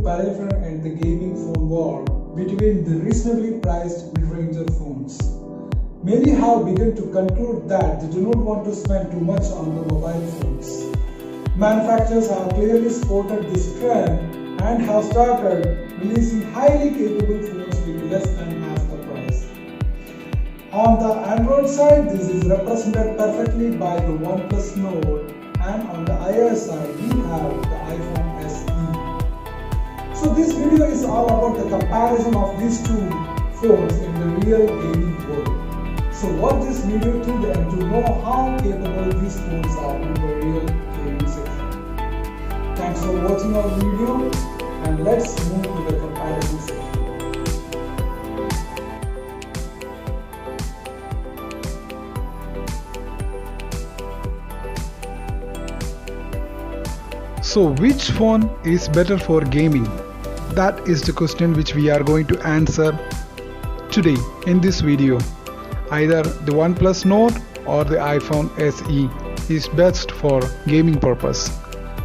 parallel in the gaming phone war between the reasonably priced mid-ranger phones. Many have begun to conclude that they do not want to spend too much on the mobile phones. Manufacturers have clearly spotted this trend and have started releasing highly capable phones with less than half the price. On the Android side, this is represented perfectly by the OnePlus Nord, and on the iOS side, we have the iPhone SE. So this video is all about the comparison of these two phones in the real gaming world. So watch this video till the end to know how capable these phones are in the real gaming section. Thanks for watching our video, and let's move to the comparison section. So which phone is better for gaming? That is the question which we are going to answer today in this video. Either the OnePlus Nord or the iPhone SE is best for gaming purpose.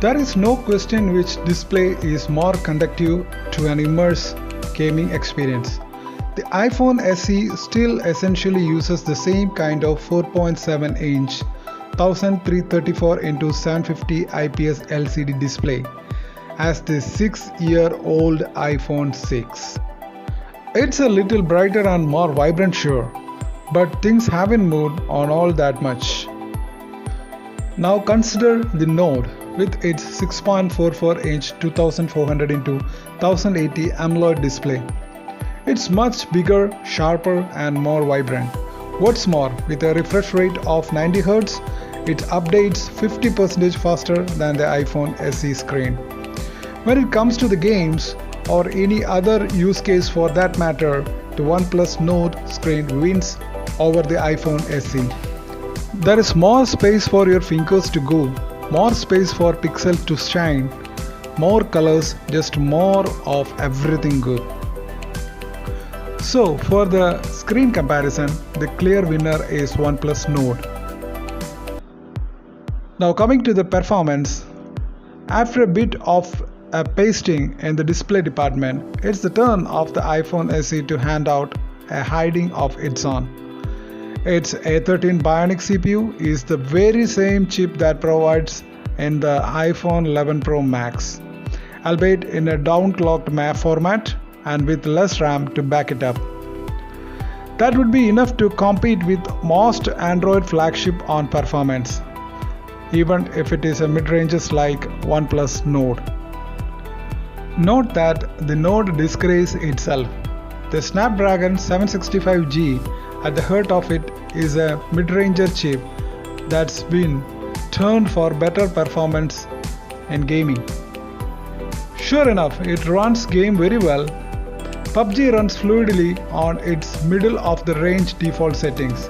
There is no question which display is more conducive to an immersive gaming experience. The iPhone SE still essentially uses the same kind of 4.7-inch 1334x750 IPS LCD display as the 6-year-old iPhone 6. It's a little brighter and more vibrant, sure, but things haven't moved on all that much. Now consider the Nord with its 6.44-inch 2400x1080 AMOLED display. It's much bigger, sharper and more vibrant. What's more, with a refresh rate of 90 Hz, it updates 50% faster than the iPhone SE screen. When it comes to the games or any other use case for that matter, the OnePlus Nord screen wins over the iPhone SE. There is more space for your fingers to go, more space for pixels to shine, more colors, just more of everything good. So for the screen comparison, the clear winner is OnePlus Nord. Now coming to the performance, after a bit of a pasting in the display department, it's the turn of the iPhone SE to hand out a hiding of its own. Its A13 Bionic CPU is the very same chip that provides in the iPhone 11 Pro Max, albeit in a downclocked format and with less RAM to back it up. That would be enough to compete with most Android flagship on performance, even if it is a mid-ranges like OnePlus Nord. Note that the Nord disgraces itself. The Snapdragon 765G at the heart of it is a mid-ranger chip that's been turned for better performance in gaming. Sure enough, it runs game very well. PUBG runs fluidly on its middle of the range default settings,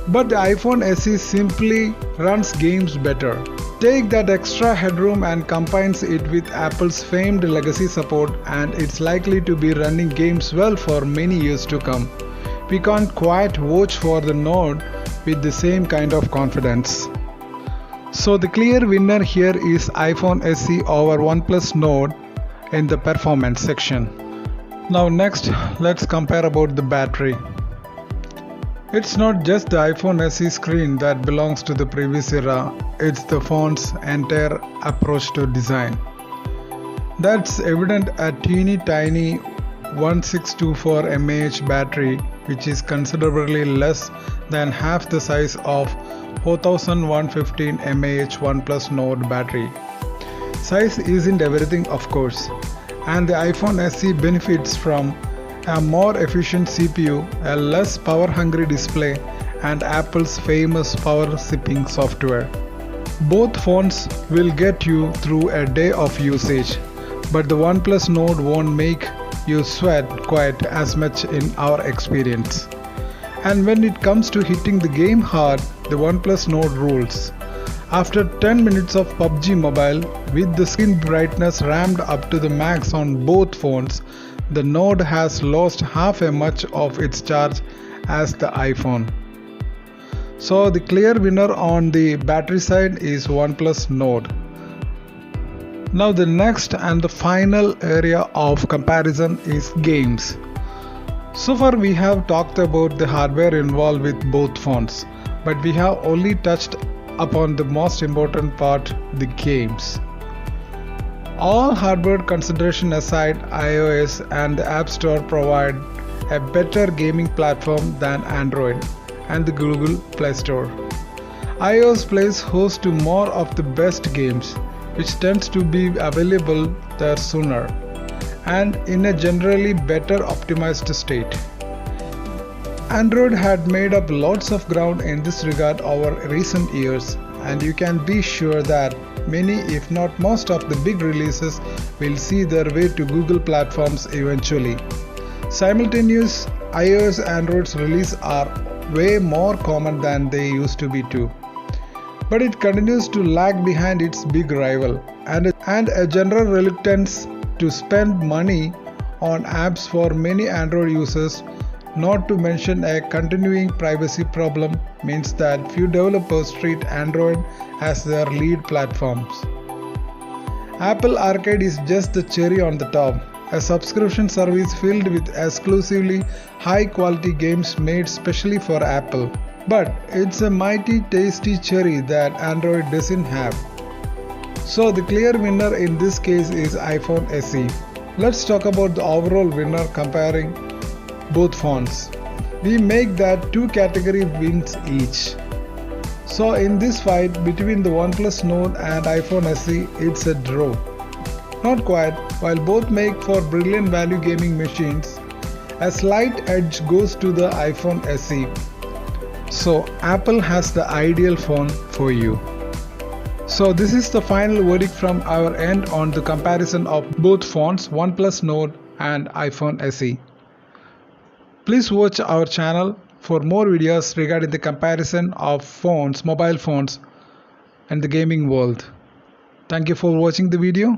but the iPhone SE simply runs games better. Take that extra headroom and combines it with Apple's famed legacy support, and it's likely to be running games well for many years to come. We can't quite vouch for the Nord with the same kind of confidence. So the clear winner here is iPhone SE over OnePlus Nord in the performance section. Now next, let's compare about the battery. It's not just the iPhone SE screen that belongs to the previous era, it's the phone's entire approach to design. That's evident at teeny tiny 1624 mAh battery, which is considerably less than half the size of 4115 mAh OnePlus Nord battery. Size isn't everything, of course, and the iPhone SE benefits from a more efficient CPU, a less power-hungry display, and Apple's famous power-sipping software. Both phones will get you through a day of usage, but the OnePlus Nord won't make you sweat quite as much in our experience. And when it comes to hitting the game hard, the OnePlus Nord rules. After 10 minutes of PUBG Mobile, with the screen brightness ramped up to the max on both phones, the Nord has lost half as much of its charge as the iPhone. So the clear winner on the battery side is OnePlus Nord. Now the next and the final area of comparison is games. So far we have talked about the hardware involved with both phones, but we have only touched upon the most important part, the games. All hardware consideration aside, iOS and the App Store provide a better gaming platform than Android and the Google Play Store. iOS plays host to more of the best games, which tends to be available there sooner and in a generally better optimized state. Android had made up lots of ground in this regard over recent years, and you can be sure that many, if not most of the big releases will see their way to Google platforms eventually. Simultaneous iOS and Android's release are way more common than they used to be too. But it continues to lag behind its big rival, and a general reluctance to spend money on apps for many Android users, not to mention a continuing privacy problem, means that few developers treat Android as their lead platforms. Apple Arcade is just the cherry on the top, a subscription service filled with exclusively high-quality games made specially for Apple. But it's a mighty tasty cherry that Android doesn't have. So the clear winner in this case is iPhone SE. Let's talk about the overall winner comparing both phones. We make that two category wins each. So in this fight between the OnePlus Nord and iPhone SE, it's a draw. Not quite, while both make for brilliant value gaming machines, a slight edge goes to the iPhone SE. So Apple has the ideal phone for you. So this is the final verdict from our end on the comparison of both phones, OnePlus Nord and iPhone SE. Please watch our channel for more videos regarding the comparison of phones, mobile phones and the gaming world. Thank you for watching the video.